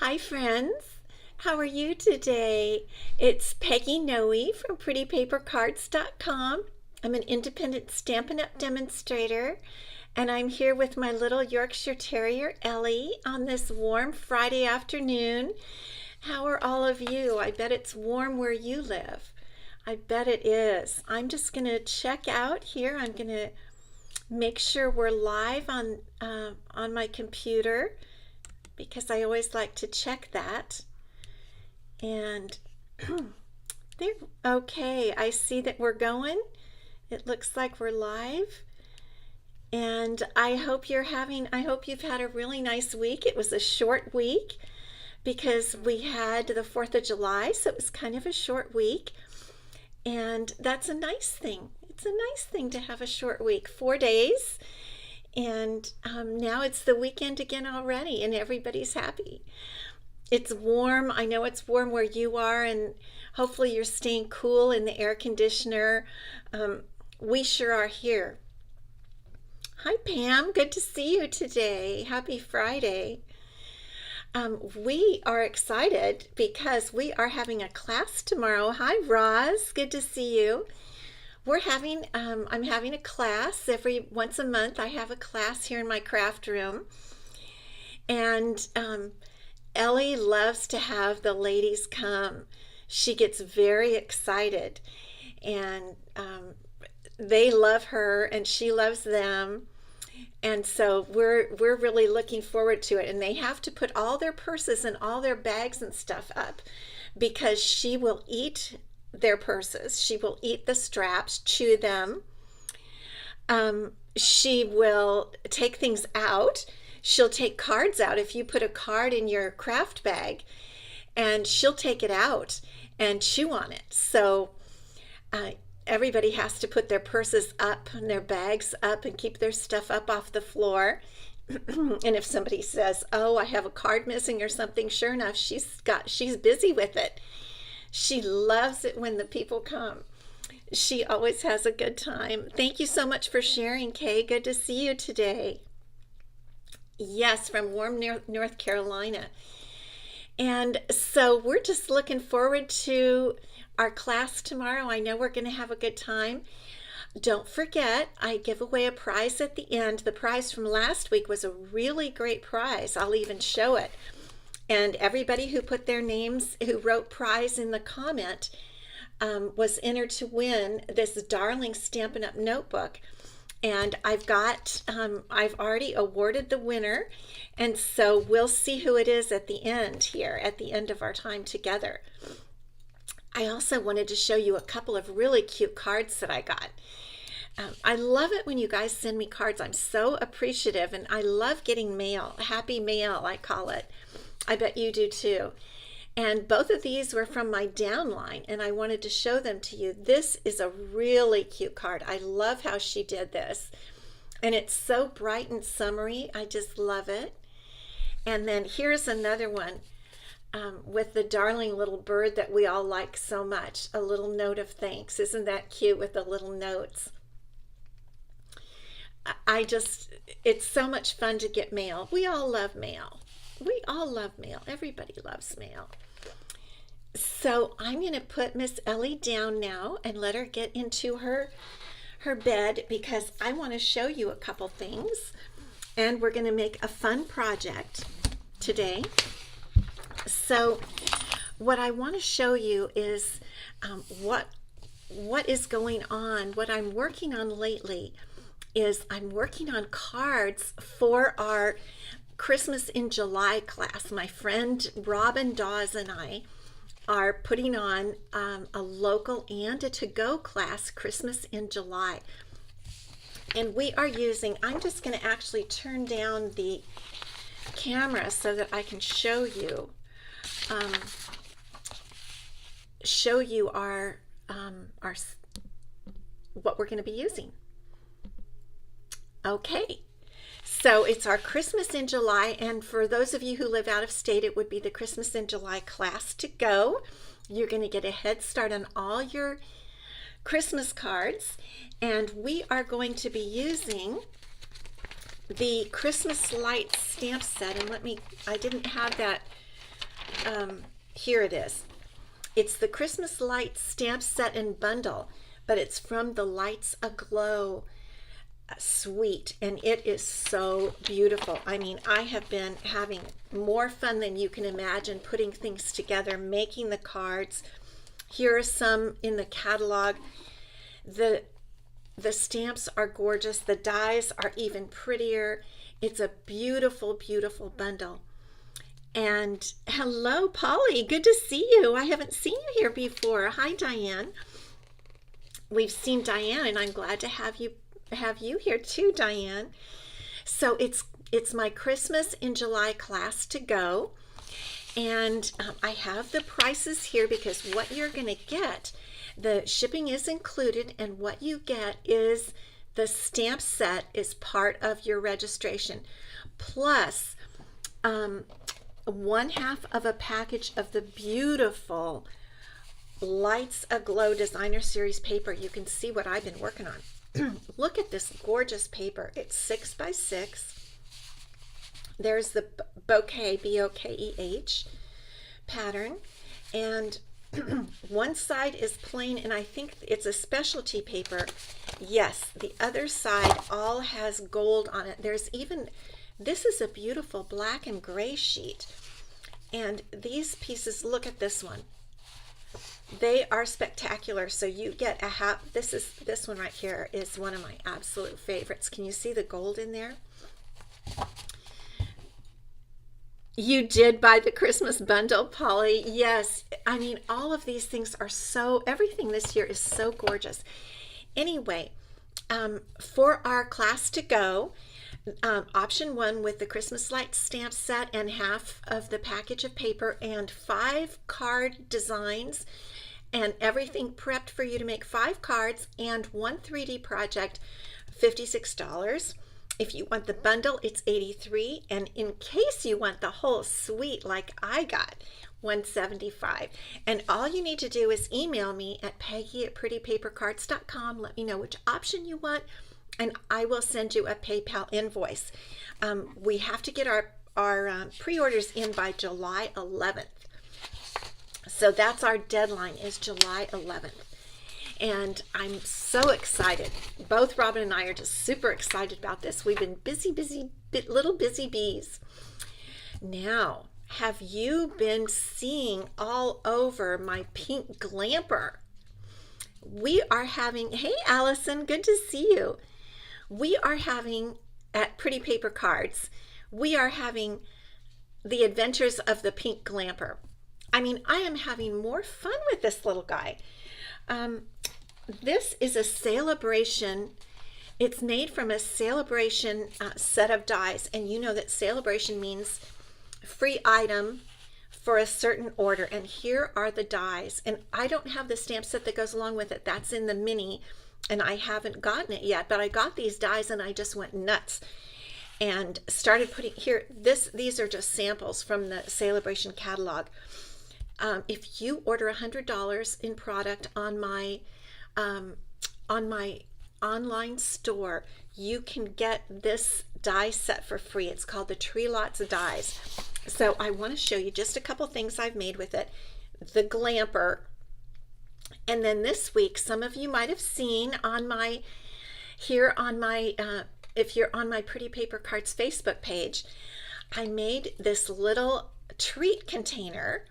Hi friends, how are you today? It's Peggy Noe from PrettyPaperCards.com. I'm an independent Stampin' Up! Demonstrator, and I'm here with my little Yorkshire Terrier Ellie on this warm Friday afternoon. How are all of you? I bet it's warm where you live. I bet it is. I'm just going to check out here. I'm going to make sure we're live on my computer, because I always like to check that. And there, okay, I see that we're going. It looks like we're live. And I hope you've had a really nice week. It was a short week because we had the 4th of July, so it was kind of a short week. And that's a nice thing. It's a nice thing to have a short week, 4 days. And now it's the weekend again already, and everybody's happy. It's warm. I know it's warm where you are, and hopefully you're staying cool in the air conditioner. We sure are here. Hi, Pam. Good to see you today. Happy Friday. We are excited because we are having a class tomorrow. Hi, Roz. Good to see you. I'm having a class once a month. I have a class here in my craft room, and Ellie loves to have the ladies come. She gets very excited, and they love her, and she loves them, and so we're really looking forward to it. And they have to put all their purses and all their bags and stuff up because she will eat their purses. She will eat the straps, chew them. She will take things out. She'll take cards out. If you put a card in your craft bag, and she'll take it out and chew on it. So everybody has to put their purses up and their bags up and keep their stuff up off the floor. And if somebody says, "Oh, I have a card missing" or something, sure enough, she's busy with it. She loves it when the people come. She always has a good time. Thank you so much for sharing, Kay. Good to see you today. Yes, from warm North Carolina. And so we're just looking forward to our class tomorrow. I know we're going to have a good time. Don't forget, I give away a prize at the end. The prize from last week was a really great prize. I'll even show it. And everybody who put their names, who wrote prize in the comment, was entered to win this darling Stampin' Up! Notebook. And I've already awarded the winner. And so we'll see who it is at the end here, at the end of our time together. I also wanted to show you a couple of really cute cards that I got. I love it when you guys send me cards. I'm so appreciative, and I love getting mail, happy mail, I call it. I bet you do too. And both of these were from my downline, and I wanted to show them to you. This is a really cute card. I love how she did this. And it's so bright and summery. I just love it. And then here's another one with the darling little bird that we all like so much. A little note of thanks. Isn't that cute with the little notes? It's so much fun to get mail. We all love mail. We all love mail. Everybody loves mail. So I'm going to put Miss Ellie down now and let her get into her bed, because I want to show you a couple things, and we're going to make a fun project today. So what I want to show you is what is going on. What I'm working on lately is I'm working on cards for our Christmas in July class. My friend Robin Dawes and I are putting on a local and a to-go class, Christmas in July. And we are I'm just going to actually turn down the camera so that I can show you our what we're going to be using. Okay. So it's our Christmas in July, and for those of you who live out of state, it would be the Christmas in July class to go. You're going to get a head start on all your Christmas cards, and we are going to be using the Christmas Lights stamp set. And I didn't have that Here it is. It's the Christmas Lights Stamp Set and Bundle, but it's from the Lights Aglow suite, and it is so beautiful. I mean, I have been having more fun than you can imagine putting things together, making the cards. Here are some in the catalog. The stamps are gorgeous. The dies are even prettier. It's a beautiful, beautiful bundle. And hello, Polly. Good to see you. I haven't seen you here before. Hi, Diane. We've seen Diane, and I'm glad to have you here too, Diane. So it's my Christmas in July class to go, and I have the prices here because what you're going to get, the shipping is included, and what you get is the stamp set is part of your registration, plus 1/2 of a package of the beautiful Lights Aglow Designer Series paper. You can see what I've been working on. Look at this gorgeous paper. It's 6 by 6. There's the bouquet, B-O-K-E-H pattern, and one side is plain, and I think it's a specialty paper. Yes, the other side all has gold on it. There's even, this is a beautiful black and gray sheet, and these pieces, look at this one. They are spectacular. So you get a half. This one right here is one of my absolute favorites. Can you see the gold in there? You did buy the Christmas bundle, Polly. Yes. I mean, all of these things are so, everything this year is so gorgeous. Anyway, for our class to go, option 1 with the Christmas light stamp set and 1/2 of the package of paper and 5 card designs and everything prepped for you to make 5 cards and 1 3D project, $56. If you want the bundle, it's $83, and in case you want the whole suite like I got, $175. And all you need to do is email me at Peggy@prettypapercards.com. Let me know which option you want, and I will send you a PayPal invoice. We have to get our pre-orders in by July 11th. So that's our deadline, is July 11th. And I'm so excited. Both Robin and I are just super excited about this. We've been little busy bees. Now, have you been seeing all over my pink glamper? We are having, hey Allison, good to see you. We are having, at Pretty Paper Cards, we are having the adventures of the pink glamper. I mean, I am having more fun with this little guy. This is a celebration. It's made from a celebration set of dies, and you know that celebration means free item for a certain order, and here are the dies. And I don't have the stamp set that goes along with it. That's in the mini, and I haven't gotten it yet, but I got these dies and I just went nuts and started putting here. These are just samples from the celebration catalog. If you order $100 in product on my online store, you can get this die set for free. It's called the Tree Lots of Dies. So I want to show you just a couple things I've made with it. The glamper, and then this week, some of you might have seen on my if you're on my Pretty Paper Cards Facebook page, I made this little treat container.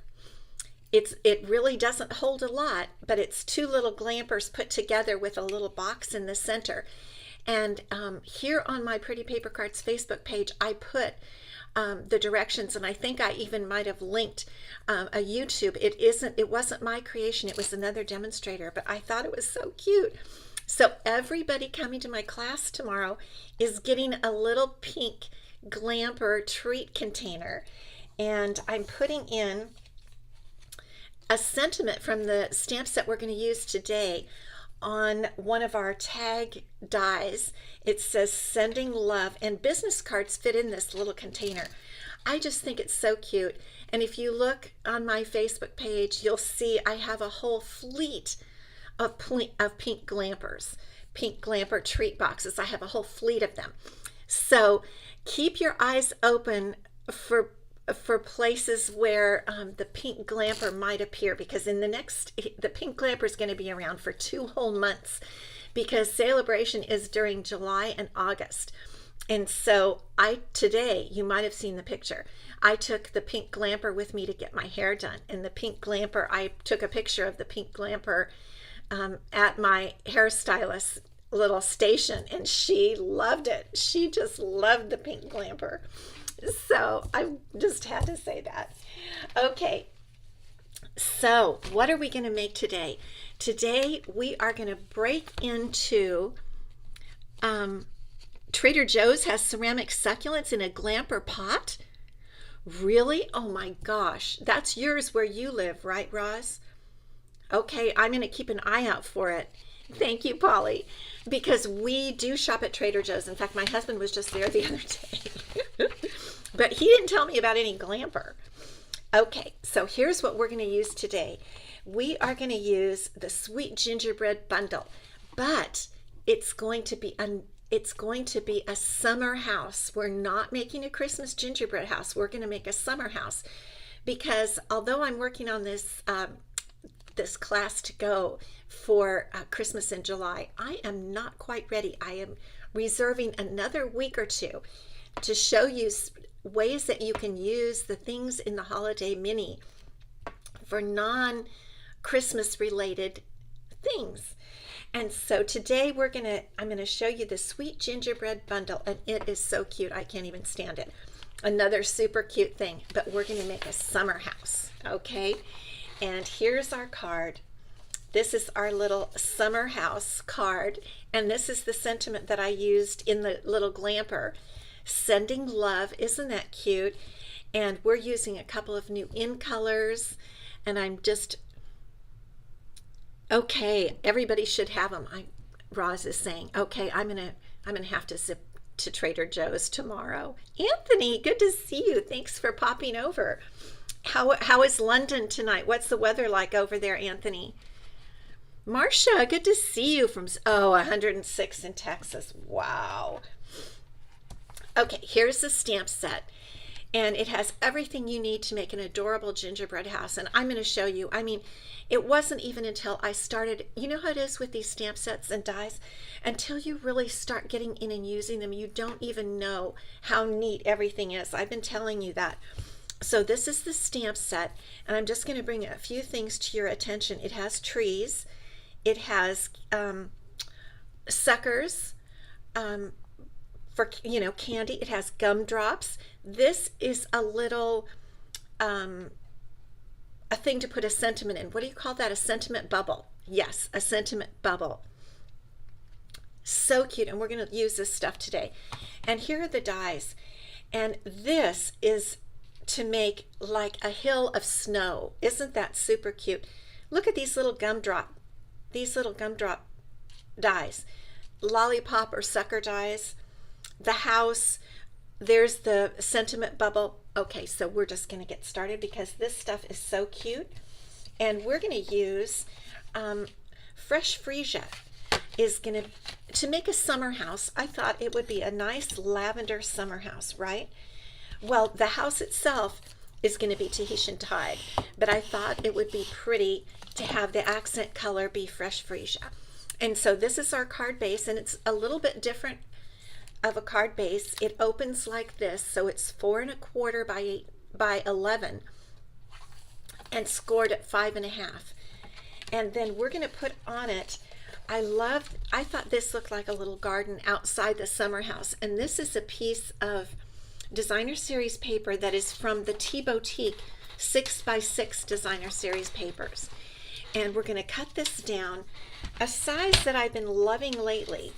It really doesn't hold a lot, but it's 2 little glampers put together with a little box in the center. And here on my Pretty Paper Cards Facebook page, I put the directions, and I think I even might have linked a YouTube. It wasn't my creation, it was another demonstrator, but I thought it was so cute. So everybody coming to my class tomorrow is getting a little pink glamper treat container, and I'm putting in a sentiment from the stamp set we're going to use today on one of our tag dies. It says sending love, and business cards fit in this little container. I just think it's so cute. And if you look on my Facebook page, you'll see I have a whole fleet of pink glampers, pink glamper treat boxes. I have a whole fleet of them. So keep your eyes open for for places where the pink glamper might appear, because the pink glamper is going to be around for 2 whole months, because celebration is during July and August. And so today, you might have seen the picture, I took the pink glamper with me to get my hair done. And the pink glamper, I took a picture of the pink glamper at my hairstylist's little station, and she loved it. She just loved the pink glamper. So I just had to say that. Okay, so what are we going to make today? Today we are going to break into Trader Joe's has ceramic succulents in a glamper pot. Really? Oh my gosh. That's yours where you live, right, Roz? Okay, I'm going to keep an eye out for it. Thank you, Polly, because we do shop at Trader Joe's. In fact, my husband was just there the other day, but he didn't tell me about any glamper. Okay, so here's what we're going to use today. We are going to use the Sweet Gingerbread Bundle, but it's going to be a summer house. We're not making a Christmas gingerbread house. We're going to make a summer house, because although I'm working on this class to go for Christmas in July, I am not quite ready. I am reserving another week or two to show you ways that you can use the things in the holiday mini for non-Christmas related things. And so today I'm going to show you the Sweet Gingerbread Bundle, and it is so cute. I can't even stand it. Another super cute thing, but we're going to make a summer house, okay? And here's our card. This is our little summer house card, and this is the sentiment that I used in the little glamper. Sending love. Isn't that cute? And we're using a couple of new in colors, and I'm just okay. Everybody should have them. Roz is saying, okay, I'm gonna have to zip to Trader Joe's tomorrow. Anthony, good to see you. Thanks for popping over. How is London tonight? What's the weather like over there, Anthony? Marcia, good to see you from 106 in Texas. Wow. Okay, here's the stamp set, and it has everything you need to make an adorable gingerbread house. And I'm going to show you. I mean, it wasn't even until I started, you know how it is with these stamp sets and dies, until you really start getting in and using them, you don't even know how neat everything is. I've been telling you that. So this is the stamp set, and I'm just going to bring a few things to your attention. It has trees, it has suckers for candy, it has gumdrops. This is a little a thing to put a sentiment in. What do you call that? A sentiment bubble. Yes, a sentiment bubble. So cute, and we're going to use this stuff today. And here are the dies, and this is to make like a hill of snow. Isn't that super cute? Look at these little gumdrop dies, lollipop or sucker dies, the house, there's the sentiment bubble. Okay, so we're just going to get started because this stuff is so cute, and we're going to use fresh freesia is going to make a summer house. I thought it would be a nice lavender summer house, right? Well, the house itself is going to be Tahitian Tide, but I thought it would be pretty to have the accent color be fresh freesia. And so this is our card base, and it's a little bit different of a card base. It opens like this, so it's 4 1/4 by 11 and scored at 5 1/2. And then we're going to put on it, I thought this looked like a little garden outside the summer house, and this is a piece of designer series paper that is from the Tea Boutique 6x6 designer series papers. And we're going to cut this down a size that I've been loving lately,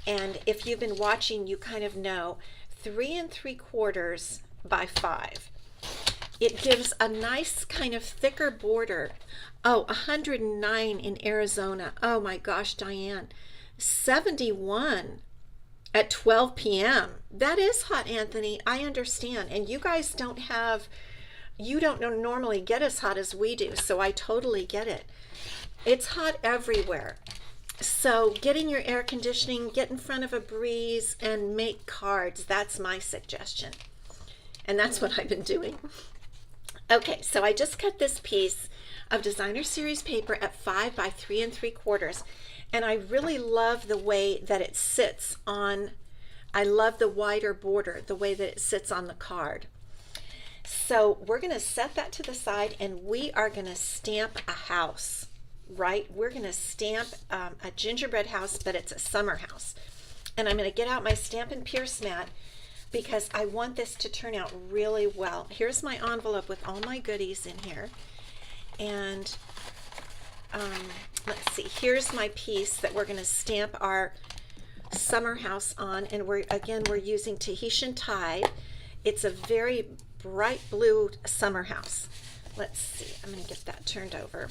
and if you've been watching you kind of know, 3 3/4 by 5. It gives a nice kind of thicker border. 109 in Arizona. Oh my gosh, Diane, 71 at 12 p.m. That is hot, Anthony. I understand. And you guys don't normally get as hot as we do, so I totally get it. It's hot everywhere. So get in your air conditioning, get in front of a breeze, and make cards. That's my suggestion. and that's what I've been doing. Okay, so I just cut this piece of designer series paper at 5 by 3 3/4, and I really love the way that it sits on. I love the wider border, the way that it sits on the card. So we're going to set that to the side, and we are going to stamp a house, right? We're going to stamp a gingerbread house, but it's a summer house. And I'm going to get out my Stampin' Pierce mat because I want this to turn out really well. Here's my envelope with all my goodies in here. And let's see, here's my piece that we're going to stamp our summer house on, and we're using Tahitian Tide. It's a very bright blue summer house. Let's see, I'm going to get that turned over.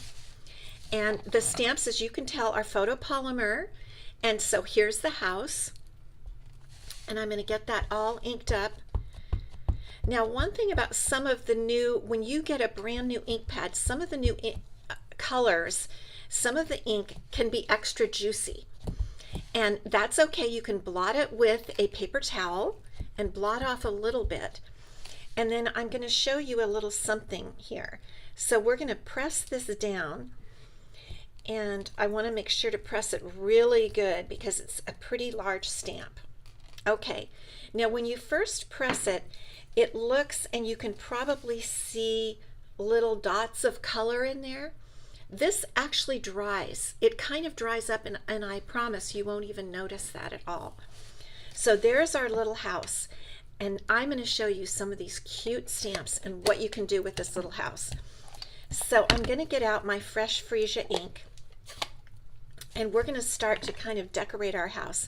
And the stamps, as you can tell, are photopolymer. And so here's the house, and I'm going to get that all inked up. Now, one thing about some of the new, when you get a brand new ink pad, some of the new colors, some of the ink can be extra juicy. And that's okay. You can blot it with a paper towel and blot off a little bit. And then I'm going to show you a little something here. So we're going to press this down, and I want to make sure to press it really good because it's a pretty large stamp. Okay, now when you first press it, it looks, and you can probably see little dots of color in there. This actually dries. It kind of dries up, and I promise you won't even notice that at all. So there's our little house, and I'm going to show you some of these cute stamps and what you can do with this little house. So I'm going to get out my fresh freesia ink, and we're going to start to kind of decorate our house.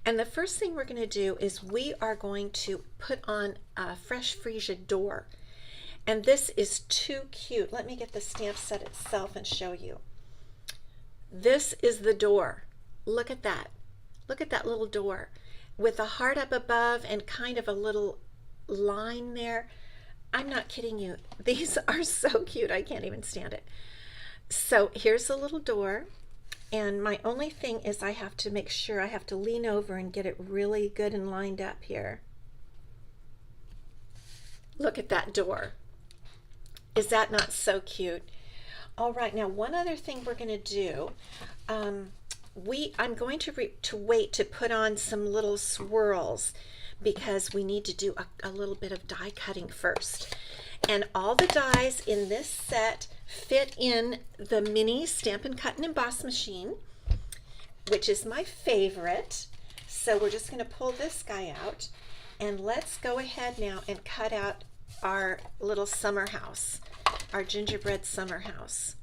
And the first thing we're going to do is we are going to put on a fresh freesia door. And this is too cute. Let me get the stamp set itself and show you. This is the door. Look at that. Look at that little door with a heart up above and kind of a little line there. I'm not kidding you. These are so cute. I can't even stand it. So here's the little door. And my only thing is I have to make sure, I have to lean over and get it really good and lined up here. Look at that door. Is that not so cute? All right, now one other thing we're going to do, I'm going to wait to put on some little swirls because we need to do a little bit of die cutting first. And all the dies in this set fit in the mini Stampin' Cut and Emboss machine, which is my favorite. So we're just going to pull this guy out, and let's go ahead now and cut out our little summer house, our gingerbread summer house.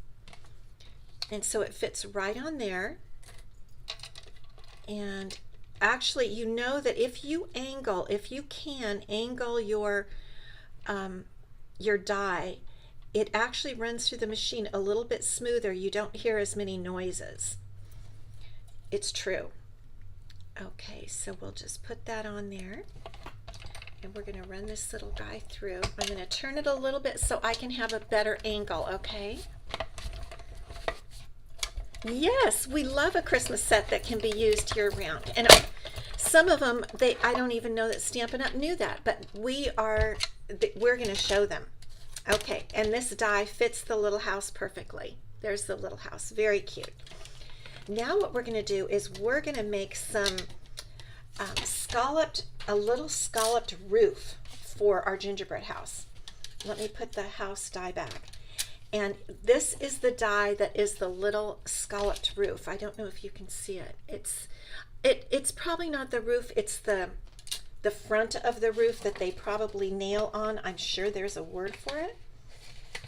And so it fits right on there. And actually, you know that if you can angle your die, it actually runs through the machine a little bit smoother. You don't hear as many noises. It's true. Okay, so we'll just put that on there, and we're going to run this little guy through. I'm going to turn it a little bit so I can have a better angle, okay? Yes, we love a Christmas set that can be used year-round. And some of them, I don't even know that Stampin' Up! Knew that, but we're going to show them. Okay, and this die fits the little house perfectly. There's the little house, very cute. Now what we're going to do is we're going to make some a little scalloped roof for our gingerbread house. Let me put the house die back. And this is the die that is the little scalloped roof. I don't know if you can see it. It's probably not the roof, it's the front of the roof that they probably nail on. I'm sure there's a word for it.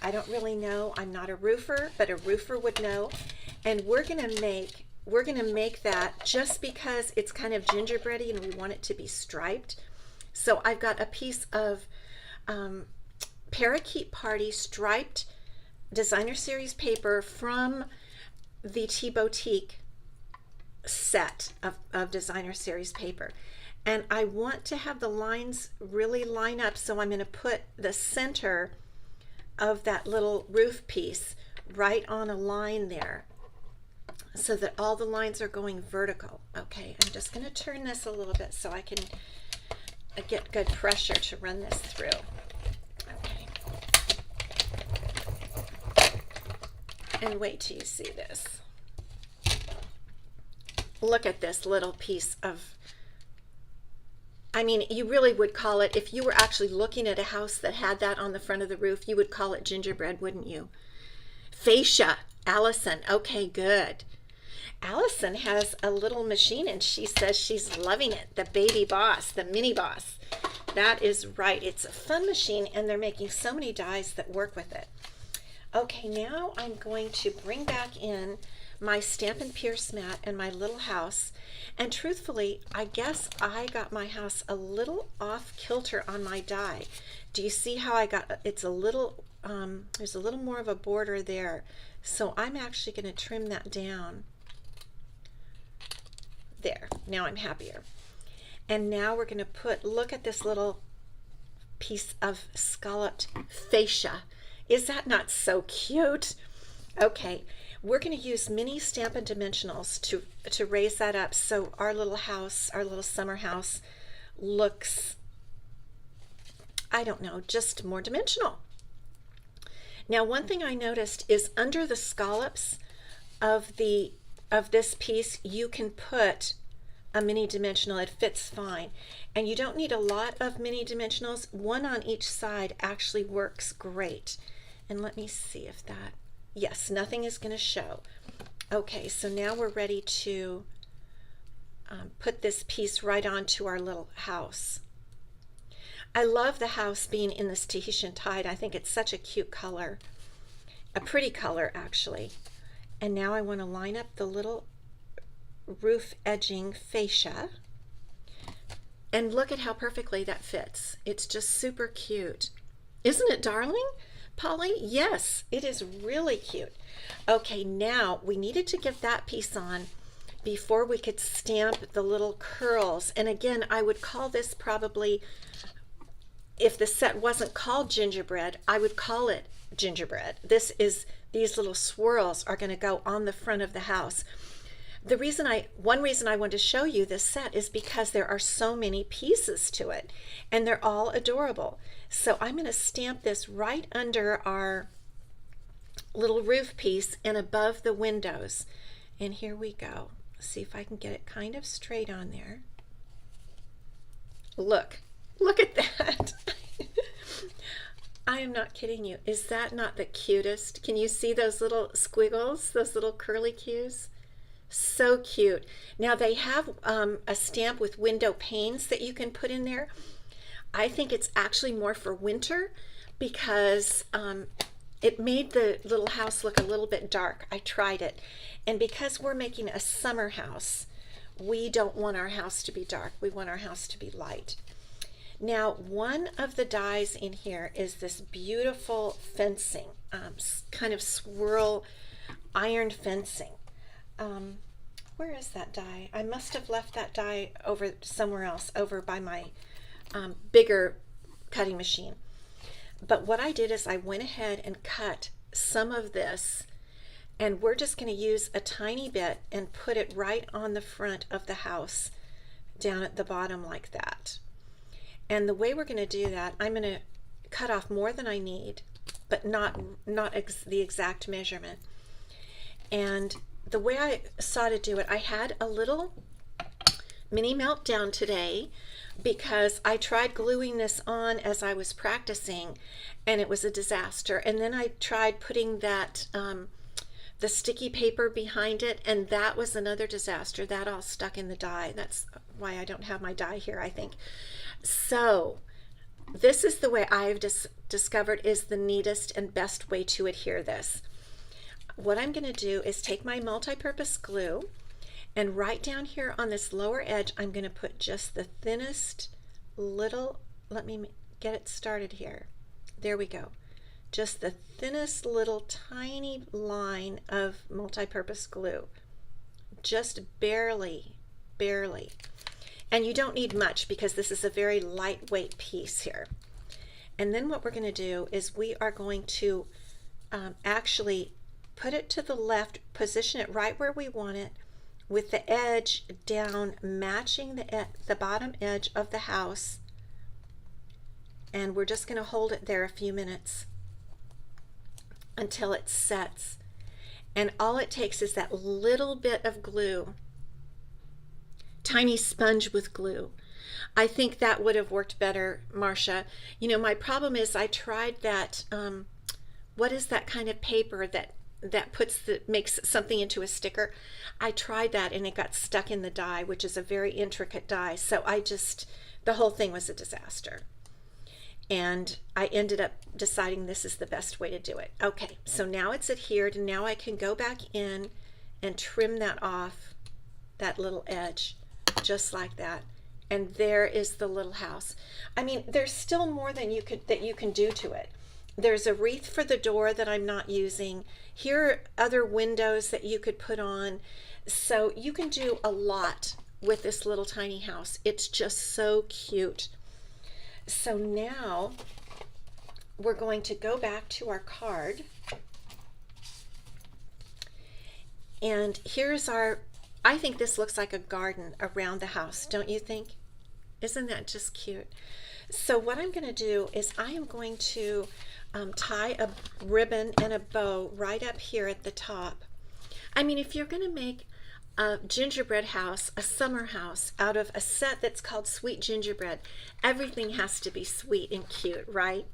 I don't really know. I'm not a roofer, but a roofer would know. And we're gonna make that just because it's kind of gingerbready and we want it to be striped. So I've got a piece of Parakeet Party striped designer series paper from the Tea Boutique set of designer series paper. And I want to have the lines really line up, so I'm going to put the center of that little roof piece right on a line there so that all the lines are going vertical. Okay, I'm just going to turn this a little bit so I can get good pressure to run this through. Okay. And wait till you see this. Look at this little piece of, I mean, you really would call it, if you were actually looking at a house that had that on the front of the roof, you would call it gingerbread, wouldn't you? Fascia, Allison. Okay, good. Allison has a little machine and she says she's loving it. The Baby Boss, the Mini Boss. That is right. It's a fun machine and they're making so many dies that work with it. Okay, now I'm going to bring back in my Stampin' Pierce mat and my little house. And truthfully, I guess I got my house a little off kilter on my die. Do you see how I got, it's a little, there's a little more of a border there. So I'm actually going to trim that down. There, now I'm happier. And now we're going to put, look at this little piece of scalloped fascia. Is that not so cute? Okay, we're going to use mini Stampin' Dimensionals to raise that up so our little house, our little summer house looks, I don't know, just more dimensional. Now, one thing I noticed is under the scallops of this piece, you can put a mini dimensional. It fits fine. And you don't need a lot of mini dimensionals. One on each side actually works great. And let me see if that, yes, nothing is going to show. Okay, so now we're ready to put this piece right onto our little house. I love the house being in this Tahitian tide. I think it's such a cute color, a pretty color actually. And now I want to line up the little roof edging fascia. And look at how perfectly that fits. It's just super cute. Isn't it darling, Polly? Yes, it is really cute. Okay, now we needed to get that piece on before we could stamp the little curls. And again, I would call this probably, if the set wasn't called gingerbread, I would call it gingerbread. These little swirls are going to go on the front of the house. One reason I wanted to show you this set is because there are so many pieces to it and they're all adorable. So I'm going to stamp this right under our little roof piece and above the windows. And here we go. See if I can get it kind of straight on there. Look at that. I am not kidding you. Is that not the cutest? Can you see those little squiggles, those little curly cues? So cute. Now they have a stamp with window panes that you can put in there. I think it's actually more for winter because it made the little house look a little bit dark. I tried it. And because we're making a summer house, we don't want our house to be dark. We want our house to be light. Now, one of the dies in here is this beautiful fencing, kind of swirl iron fencing. Where is that die? I must have left that die over somewhere else, over by my bigger cutting machine. But what I did is I went ahead and cut some of this, and we're just going to use a tiny bit and put it right on the front of the house down at the bottom like that. And the way we're going to do that, I'm going to cut off more than I need, but not the exact measurement. And the way I saw to do it, I had a little mini meltdown today because I tried gluing this on as I was practicing and it was a disaster. And then I tried putting that the sticky paper behind it, and that was another disaster. That all stuck in the die. That's why I don't have my die here, I think. So this is the way I've discovered is the neatest and best way to adhere this. What I'm going to do is take my multi-purpose glue, and right down here on this lower edge I'm going to put just the thinnest little, let me get it started here. There we go. Just the thinnest little tiny line of multi-purpose glue. Just barely. And you don't need much because this is a very lightweight piece here. And then what we're going to do is we are going to actually put it to the left, position it right where we want it, with the edge down matching the bottom edge of the house and we're just going to hold it there a few minutes until it sets. And all it takes is that little bit of glue, tiny sponge with glue. I think that would have worked better, Marcia. You know, my problem is I tried that, what is that kind of paper that makes something into a sticker? I tried that and it got stuck in the die, which is a very intricate die. So the whole thing was a disaster. And I ended up deciding this is the best way to do it. Okay, so now it's adhered, and now I can go back in and trim that off, that little edge, just like that. And there is the little house. I mean, there's still more that you can do to it. There's a wreath for the door that I'm not using. Here are other windows that you could put on. So you can do a lot with this little tiny house. It's just so cute. So now we're going to go back to our card. And here's I think this looks like a garden around the house, don't you think? Isn't that just cute? So what I'm going to do is I am going to tie a ribbon and a bow right up here at the top. I mean, if you're going to make a gingerbread house, a summer house, out of a set that's called Sweet Gingerbread, everything has to be sweet and cute, right?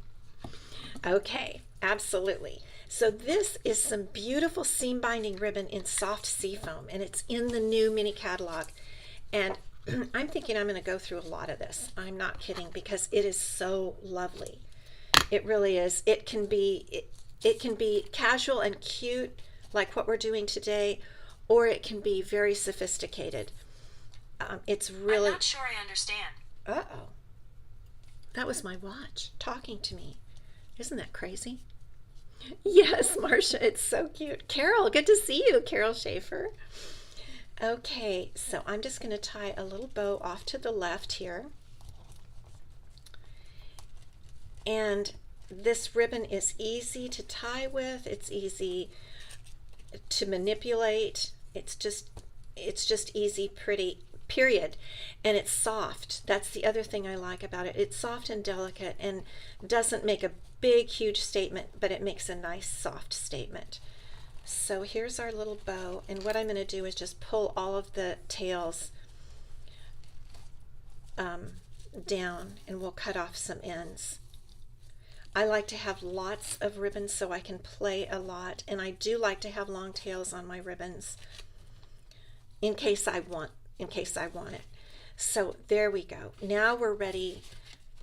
Okay, absolutely. So this is some beautiful seam binding ribbon in soft seafoam, and it's in the new mini catalog. And I'm thinking I'm going to go through a lot of this. I'm not kidding, because it is so lovely. It really is. It can be casual and cute, like what we're doing today, or it can be very sophisticated. It's really... I'm not sure I understand. Uh-oh. That was my watch talking to me. Isn't that crazy? Yes, Marcia, it's so cute. Carol, good to see you, Carol Schaefer. Okay, so I'm just going to tie a little bow off to the left here. And this ribbon is easy to tie with. It's easy to manipulate. It's just easy, pretty, period. And it's soft. That's the other thing I like about it. It's soft and delicate and doesn't make a big, huge statement, but it makes a nice, soft statement. So here's our little bow, and what I'm going to do is just pull all of the tails down, and we'll cut off some ends. I like to have lots of ribbons so I can play a lot, and I do like to have long tails on my ribbons in case I want it. So there we go. Now we're ready.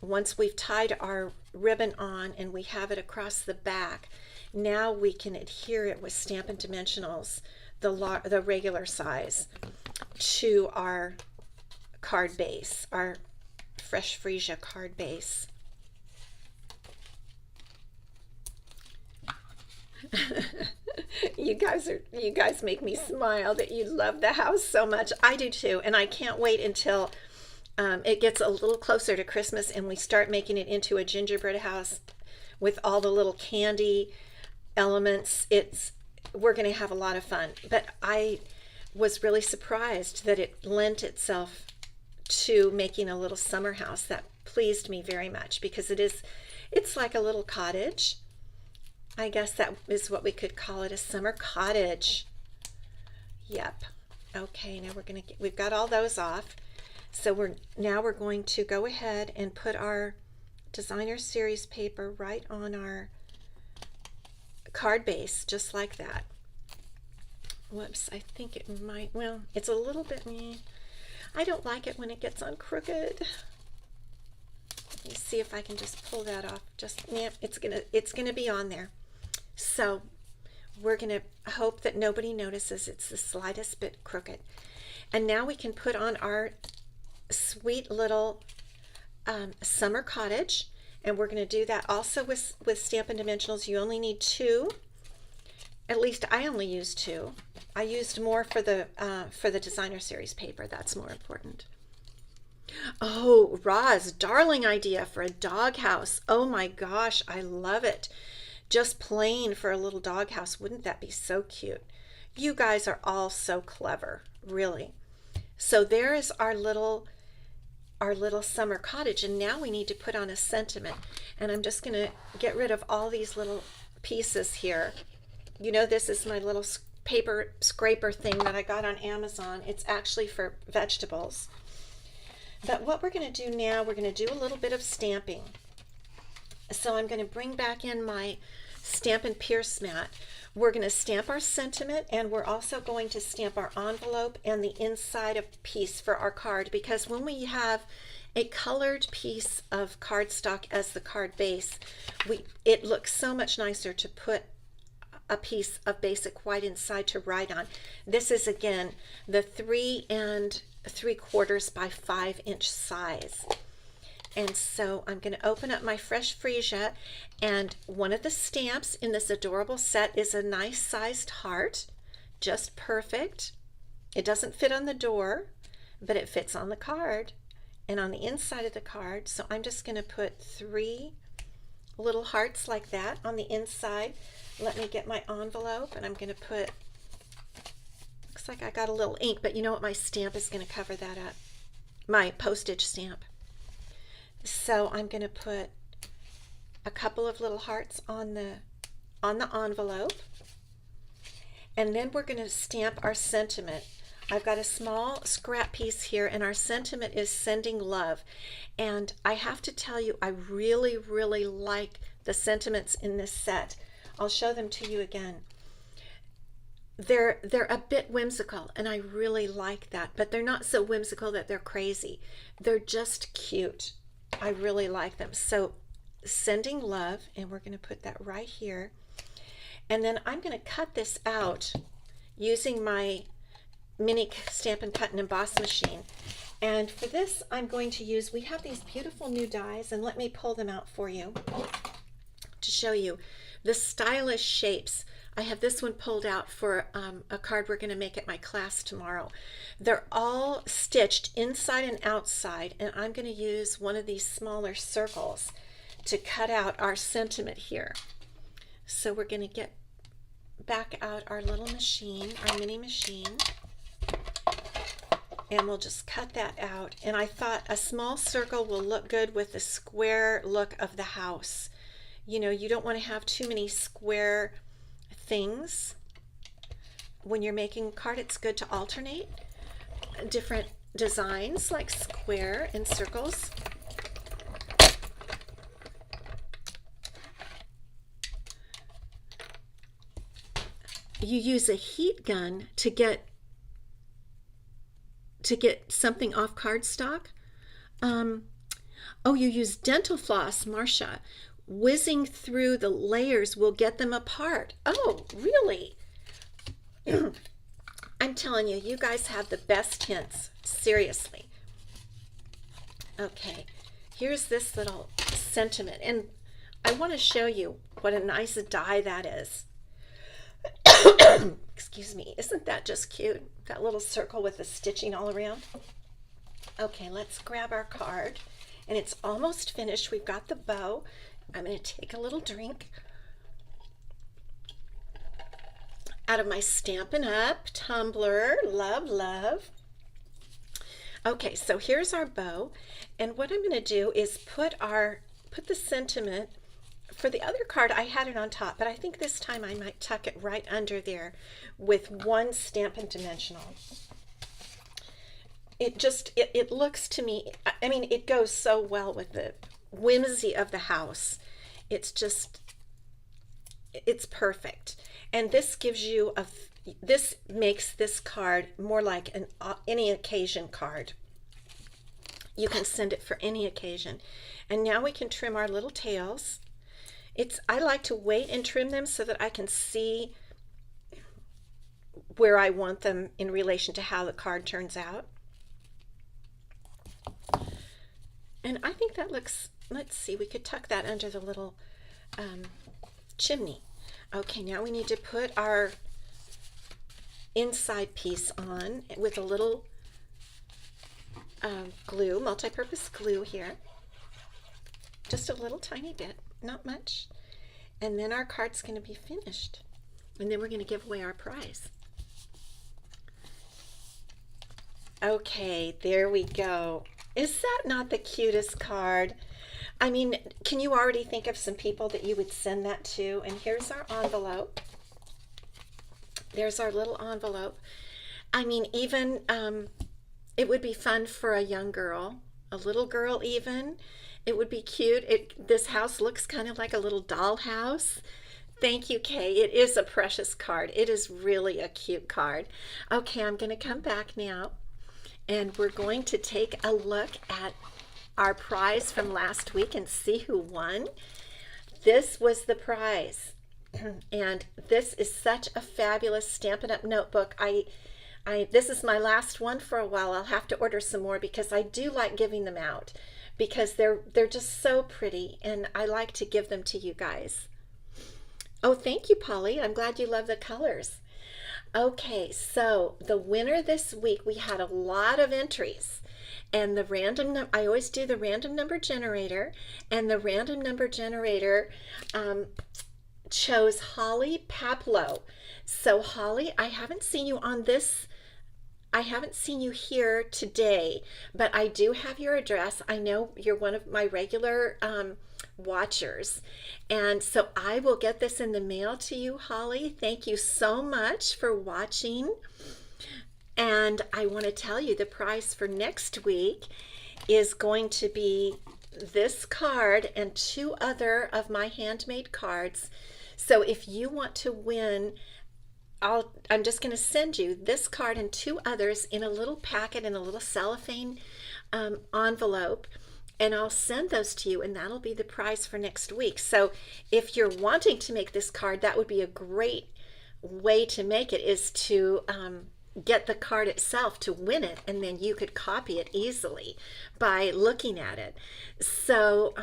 Once we've tied our ribbon on and we have it across the back, now we can adhere it with Stampin' Dimensionals, the regular size, to our card base, our Fresh Freesia card base. You guys make me smile that you love the house so much. I do too, and I can't wait until it gets a little closer to Christmas and we start making it into a gingerbread house with all the little candy elements. We're going to have a lot of fun. But I was really surprised that it lent itself to making a little summer house. That pleased me very much, because it's like a little cottage. I guess that is what we could call it, a summer cottage. Yep. Okay, now we've got all those off. So we're going to go ahead and put our designer series paper right on our card base, just like that. Whoops, I think it might, well, it's a little bit, I don't like it when it gets on crooked. Let me see if I can just pull that off. It's gonna be on there. So we're gonna hope that nobody notices it's the slightest bit crooked. And now we can put on our sweet little summer cottage, and we're going to do that also with Stampin' Dimensionals. You only need 2. At least I only used 2. I used more for the designer series paper. That's more important. Oh, Roz, darling idea for a doghouse. Oh my gosh, I love it. Just plain for a little doghouse. Wouldn't that be so cute? You guys are all so clever, really. So there is our little our little summer cottage, and now we need to put on a sentiment. And I'm just going to get rid of all these little pieces here. You know, this is my little paper scraper thing that I got on Amazon. It's actually for vegetables. But what we're going to do now, we're going to do a little bit of stamping. So I'm going to bring back in my Stampin' Pierce mat. We're going to stamp our sentiment, and we're also going to stamp our envelope and the inside of piece for our card, because when we have a colored piece of cardstock as the card base, it looks so much nicer to put a piece of basic white inside to write on. This is again the 3 3/4 by 5-inch size. And so I'm going to open up my fresh freesia, and one of the stamps in this adorable set is a nice sized heart, just perfect. It doesn't fit on the door, but it fits on the card and on the inside of the card. So I'm just going to put 3 little hearts like that on the inside. Let me get my envelope, and I'm going to put, looks like I got a little ink, but you know what, my stamp is going to cover that up, my postage stamp. So I'm going to put a couple of little hearts on the envelope, and then we're going to stamp our sentiment. I've got a small scrap piece here, and our sentiment is sending love. And I have to tell you, I really, really like the sentiments in this set. I'll show them to you again. They're a bit whimsical, and I really like that, but they're not so whimsical that they're crazy. They're just cute. I really like them. So sending love, and we're going to put that right here. And then I'm going to cut this out using my mini Stampin' Cut and Emboss machine. And for this, I'm going to use, we have these beautiful new dies, and let me pull them out for you to show you the stylish shapes. I have this one pulled out for a card we're going to make at my class tomorrow. They're all stitched inside and outside, and I'm going to use one of these smaller circles to cut out our sentiment here. So we're going to get back out our little machine, our mini machine, and we'll just cut that out. And I thought a small circle will look good with the square look of the house. You know, you don't want to have too many square things when you're making a card. It's good to alternate different designs like square and circles. You use a heat gun to get something off cardstock. Oh, you use dental floss, Marcia. Whizzing through the layers will get them apart. Oh, really? I'm telling you, you guys have the best hints. Seriously. Okay, here's this little sentiment, and I want to show you what a nice die that is. Excuse me. Isn't that just cute? That little circle with the stitching all around. Okay, let's grab our card, and it's almost finished. We've got the bow. I'm going to take a little drink out of my Stampin' Up tumbler. Love, love. Okay, so here's our bow, and what I'm going to do is put the sentiment. For the other card, I had it on top, but I think this time I might tuck it right under there with one Stampin' Dimensional. It looks to me, I mean, it goes so well with the whimsy of the house. It's perfect. And this gives you this makes this card more like any occasion card. You can send it for any occasion. And now we can trim our little tails. I like to wait and trim them so that I can see where I want them in relation to how the card turns out. And I think that looks, let's see, we could tuck that under the little chimney. Okay, now we need to put our inside piece on with a little glue, multi-purpose glue here. Just a little tiny bit, not much. And then our card's going to be finished. And then we're going to give away our prize. Okay, there we go. Is that not the cutest card? I mean, can you already think of some people that you would send that to? And here's our envelope. There's our little envelope. I mean, even it would be fun for a young girl, a little girl even. It would be cute. This house looks kind of like a little doll house. Thank you, Kay. It is a precious card. It is really a cute card. Okay, I'm going to come back now and we're going to take a look at our prize from last week and see who won. This was the prize. And this is such a fabulous Stampin' Up! Notebook. This is my last one for a while. I'll have to order some more because I do like giving them out because they're just so pretty and I like to give them to you guys. Oh, thank you, Polly. I'm glad you love the colors. Okay, so the winner this week, we had a lot of entries. And I always do the random number generator, and the random number generator chose Holly Paplow. So Holly, I haven't seen you on this. I haven't seen you here today, but I do have your address. I know you're one of my regular watchers. And so I will get this in the mail to you, Holly. Thank you so much for watching. And I want to tell you the prize for next week is going to be this card and 2 other of my handmade cards. So if you want to win, I'm just going to send you this card and 2 others in a little packet in a little cellophane envelope, and I'll send those to you, and that'll be the prize for next week. So if you're wanting to make this card, that would be a great way to make it, is to get the card itself to win it, and then you could copy it easily by looking at it. So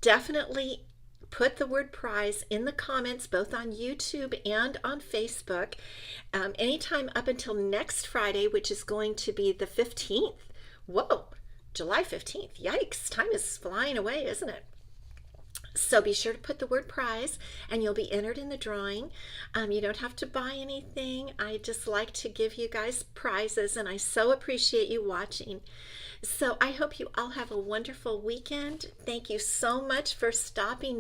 definitely put the word prize in the comments, both on YouTube and on Facebook, anytime up until next Friday, which is going to be the 15th. Whoa, July 15th. Yikes, time is flying away, isn't it? So be sure to put the word prize and you'll be entered in the drawing. You don't have to buy anything. I just like to give you guys prizes, and I so appreciate you watching. So I hope you all have a wonderful weekend. Thank you so much for stopping